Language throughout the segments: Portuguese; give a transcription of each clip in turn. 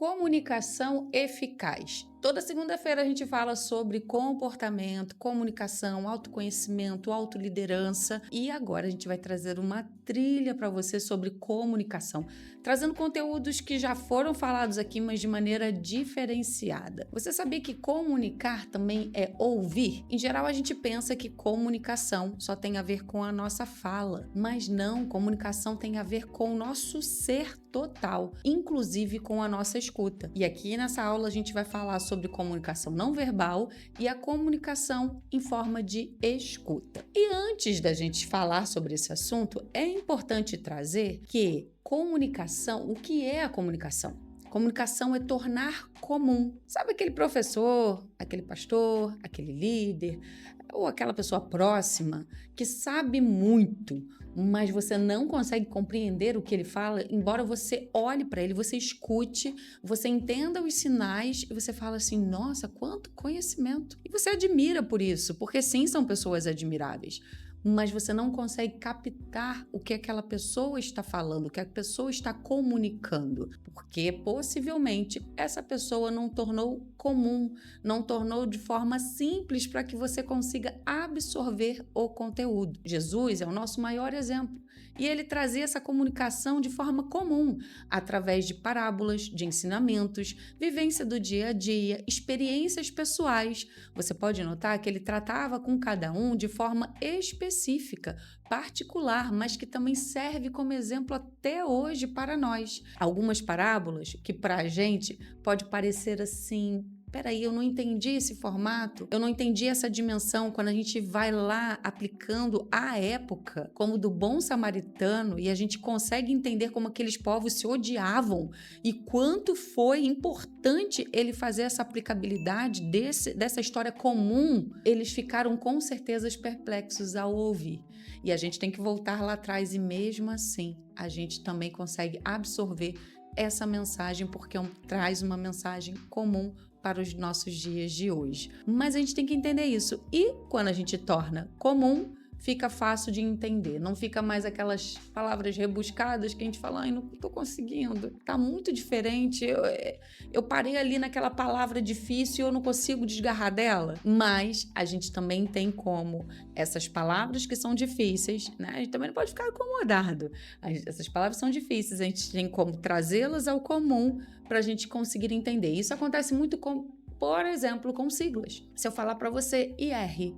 Comunicação eficaz. Toda segunda-feira a gente fala sobre comportamento, comunicação, autoconhecimento, autoliderança e agora a gente vai trazer uma trilha para você sobre comunicação, trazendo conteúdos que já foram falados aqui, mas de maneira diferenciada. Você sabia que comunicar também é ouvir? Em geral a gente pensa que comunicação só tem a ver com a nossa fala, mas não, comunicação tem a ver com o nosso ser total, inclusive com a nossa escuta. E aqui nessa aula a gente vai falar sobre comunicação não verbal e a comunicação em forma de escuta. E antes da gente falar sobre esse assunto, é importante trazer que comunicação, o que é a comunicação? Comunicação é tornar comum. Sabe aquele professor, aquele pastor, aquele líder ou aquela pessoa próxima que sabe muito, mas você não consegue compreender o que ele fala, embora você olhe para ele, você escute, você entenda os sinais e você fala assim, nossa, quanto conhecimento. E você admira por isso, porque sim, são pessoas admiráveis. Mas você não consegue captar o que aquela pessoa está falando, o que a pessoa está comunicando, porque possivelmente essa pessoa não tornou comum, não tornou de forma simples para que você consiga absorver o conteúdo. Jesus é o nosso maior exemplo e ele trazia essa comunicação de forma comum, através de parábolas, de ensinamentos, vivência do dia a dia, experiências pessoais. Você pode notar que ele tratava com cada um de forma específica, particular, mas que também serve como exemplo até hoje para nós. Algumas parábolas que para a gente pode parecer assim, peraí, eu não entendi esse formato, eu não entendi essa dimensão. Quando a gente vai lá aplicando a época, como do bom samaritano, e a gente consegue entender como aqueles povos se odiavam e quanto foi importante ele fazer essa aplicabilidade dessa história comum, eles ficaram com certeza perplexos ao ouvir. E a gente tem que voltar lá atrás e mesmo assim a gente também consegue absorver essa mensagem porque traz uma mensagem comum para os nossos dias de hoje. Mas a gente tem que entender isso. E quando a gente torna comum, fica fácil de entender. Não fica mais aquelas palavras rebuscadas que a gente fala, ai, não estou conseguindo, tá muito diferente. Eu parei ali naquela palavra difícil e eu não consigo desgarrar dela. Mas a gente também tem como essas palavras que são difíceis, né? A gente também não pode ficar acomodado. Essas palavras são difíceis, a gente tem como trazê-las ao comum para a gente conseguir entender. Isso acontece muito por exemplo, com siglas. Se eu falar para você IR,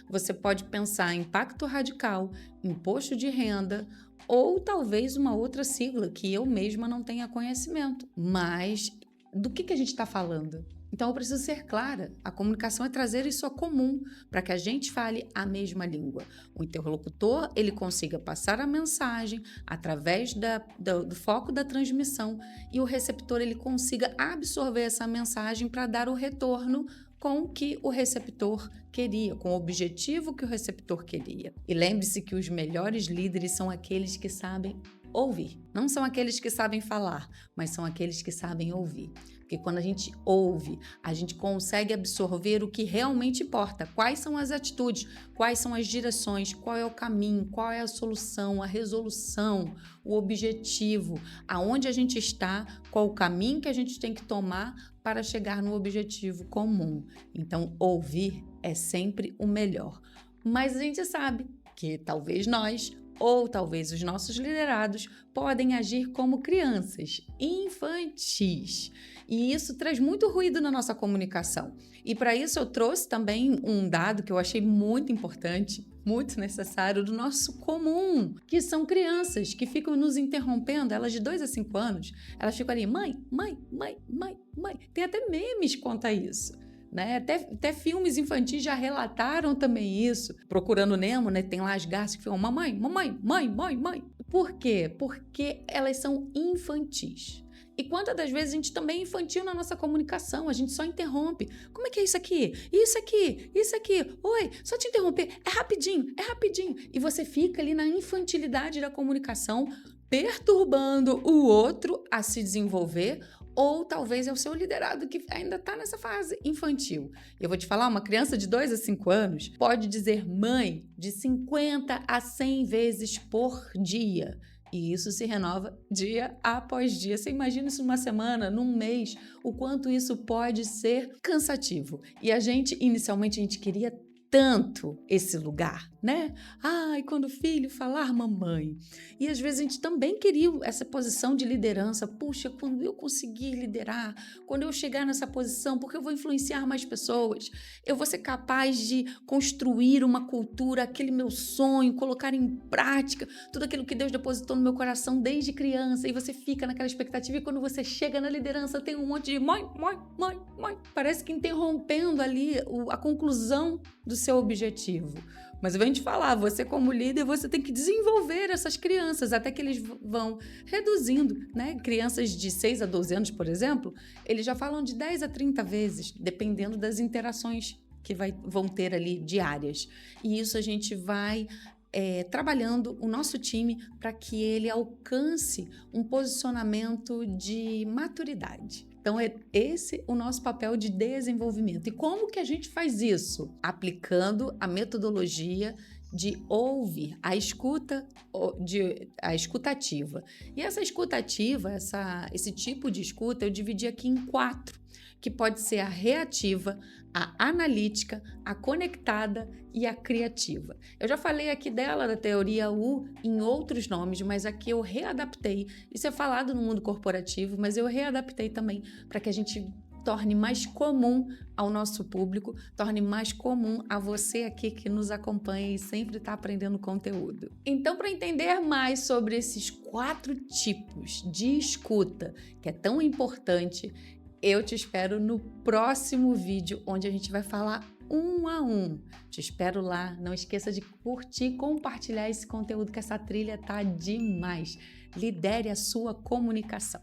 você pode pensar em impacto radical, imposto de renda ou talvez uma outra sigla que eu mesma não tenha conhecimento. Mas do que a gente está falando? Então eu preciso ser clara, a comunicação é trazer isso a comum, para que a gente fale a mesma língua. O interlocutor, ele consiga passar a mensagem através do foco da transmissão e o receptor, ele consiga absorver essa mensagem para dar o retorno com o que o receptor queria, com o objetivo que o receptor queria. E lembre-se que os melhores líderes são aqueles que sabem ouvir. Não são aqueles que sabem falar, mas são aqueles que sabem ouvir. Porque quando a gente ouve, a gente consegue absorver o que realmente importa. Quais são as atitudes, quais são as direções, qual é o caminho, qual é a solução, a resolução, o objetivo, aonde a gente está, qual o caminho que a gente tem que tomar para chegar no objetivo comum. Então, ouvir é sempre o melhor. Mas a gente sabe que talvez nós ou talvez os nossos liderados podem agir como crianças infantis. E isso traz muito ruído na nossa comunicação. E para isso eu trouxe também um dado que eu achei muito importante, muito necessário, do nosso comum, que são crianças que ficam nos interrompendo, elas de 2 a 5 anos, elas ficam ali, mãe. Tem até memes quanto a isso. Né? Até filmes infantis já relataram também isso. Procurando Nemo, né? Tem lá as garças que ficam mamãe. Por quê? Porque elas são infantis. E quantas das vezes a gente também é infantil na nossa comunicação, a gente só interrompe. Como é que é isso aqui? Isso aqui. Oi, só te interromper. É rapidinho. E você fica ali na infantilidade da comunicação, perturbando o outro a se desenvolver, ou talvez é o seu liderado que ainda está nessa fase infantil. Eu vou te falar, uma criança de 2 a 5 anos pode dizer mãe de 50 a 100 vezes por dia. E isso se renova dia após dia. Você imagina isso numa semana, num mês, o quanto isso pode ser cansativo. E inicialmente, a gente queria tanto esse lugar, né? Ai, quando o filho falar mamãe. E às vezes a gente também queria essa posição de liderança. Puxa, quando eu conseguir liderar, quando eu chegar nessa posição, porque eu vou influenciar mais pessoas, eu vou ser capaz de construir uma cultura, aquele meu sonho, colocar em prática tudo aquilo que Deus depositou no meu coração desde criança. E você fica naquela expectativa e quando você chega na liderança tem um monte de mãe. Parece que interrompendo ali a conclusão do seu objetivo. Mas eu venho te falar, você como líder, você tem que desenvolver essas crianças até que eles vão reduzindo, né? Crianças de 6 a 12 anos, por exemplo, eles já falam de 10 a 30 vezes, dependendo das interações que vão ter ali diárias. E isso a gente vai trabalhando o nosso time para que ele alcance um posicionamento de maturidade. Então, é esse o nosso papel de desenvolvimento. E como que a gente faz isso? Aplicando a metodologia de ouvir, a escutativa. E essa escutativa, esse tipo de escuta, eu dividi aqui em 4, que pode ser a reativa, a analítica, a conectada e a criativa. Eu já falei aqui dela, da teoria U, em outros nomes, mas aqui eu readaptei. Isso é falado no mundo corporativo, mas eu readaptei também para que a gente torne mais comum ao nosso público, torne mais comum a você aqui que nos acompanha e sempre está aprendendo conteúdo. Então, para entender mais sobre esses 4 tipos de escuta, que é tão importante, eu te espero no próximo vídeo, onde a gente vai falar um a um. Te espero lá. Não esqueça de curtir e compartilhar esse conteúdo, que essa trilha tá demais. Lidere a sua comunicação.